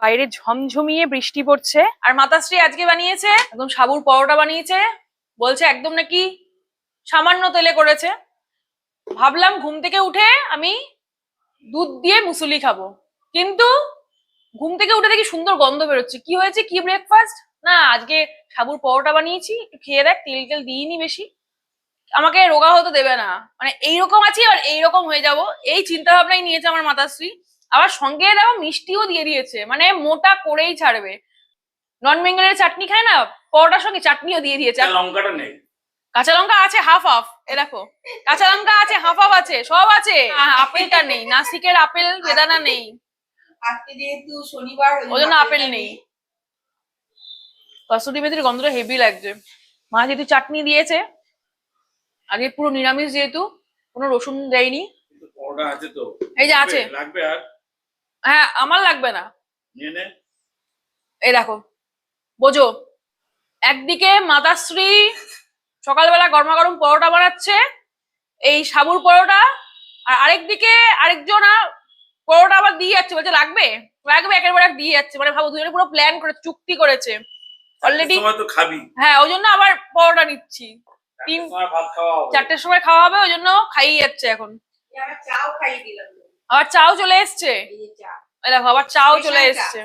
বাইরে ঝমঝমিয়ে বৃষ্টি পড়ছে। আর মাতাশ্রী আজকে বানিয়েছে একদম সাবুর পরোটা বানিয়েছে, বলছে একদম নাকি সামান্য তেলে করেছে। ভাবলাম ঘুম থেকে উঠে আমি দুধ দিয়ে মুসুলি খাবো, কিন্তু ঘুম থেকে উঠে দেখি সুন্দর গন্ধ বেরোচ্ছে। কি হয়েছে, কি ব্রেকফাস্ট? না, আজকে সাবুর পরোটা বানিয়েছি, একটু খেয়ে দেখ, তেল টেল দিইনি বেশি, আমাকে রোগা হতে দেবে না, মানে এইরকম আছি আর এইরকম হয়ে যাব, এই চিন্তা ভাবনাই নিয়েছে আমার মাতাশ্রী। আবার সঙ্গে দেখো মিষ্টিও দিয়ে দিয়েছে, মানে মোটা করেই ছাড়বে। নন বেঙ্গলের চাটনি খায় না, পরোটার সঙ্গে চাটনিও দিয়ে দিয়েছে। লঙ্কাটা নেই, কাঁচা লঙ্কা আছে হাফ হাফ, এ দেখো কাঁচা লঙ্কা আছে হাফ হাফ আছে, সব আছে। আপেলটা নেই, নাসিকের আপেল বেদানা নেই, আজকে যেহেতু শনিবার ওই জন্য আপেল নেই। কসুরি মেথির গন্ধটা হেভি লাগছে। মা যেহেতু চাটনি দিয়েছে, আগে পুরো নিরামিষ যেহেতু, কোনো রসুন দেয়নি। পরোটা আছে তো, এই যে আছে, লাগবে আর? হ্যাঁ আমার লাগবে না, নিয়ে নে। এই দেখো বোঝো, একদিকে মাতাশ্রী সকালবেলা গরমা গরম পরোটা বানাচ্ছে, এই সাবুর পরোটা, আর আরেকদিকে আরেকজন পরোটা আবার দিয়ে যাচ্ছে, বলছে লাগবে লাগবে, একের পর এক দিয়ে যাচ্ছে। মানে ভাবো দুজনে পুরো প্ল্যান করে চুক্তি করেছে অলরেডি। তো খাবি, হ্যাঁ ওই জন্য আবার পরোটা নিচ্ছি, ভাত খাওয়া হবে, 4টের সময় খাওয়া হবে, ওই জন্য খাইয়ে যাচ্ছে এখন। চাও খাইয়ে দিলাম, আবার চাও চলে এসছে, এই যে চা, এই দেখো আবার চাও চলে Special চা। এসছে।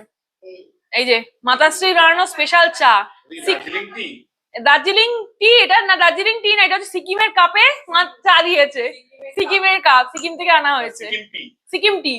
এই যে মাতাশ্রী বানানো স্পেশাল চা, দার্জিলিং টি। দার্জিলিং টি। এটা না দার্জিলিং টি না, এটা হচ্ছে সিকিমের কাপে চা দিয়েছে, সিকিমের কাপ, সিকিম থেকে আনা হয়েছে, সিকিম টি। সিকিম টি।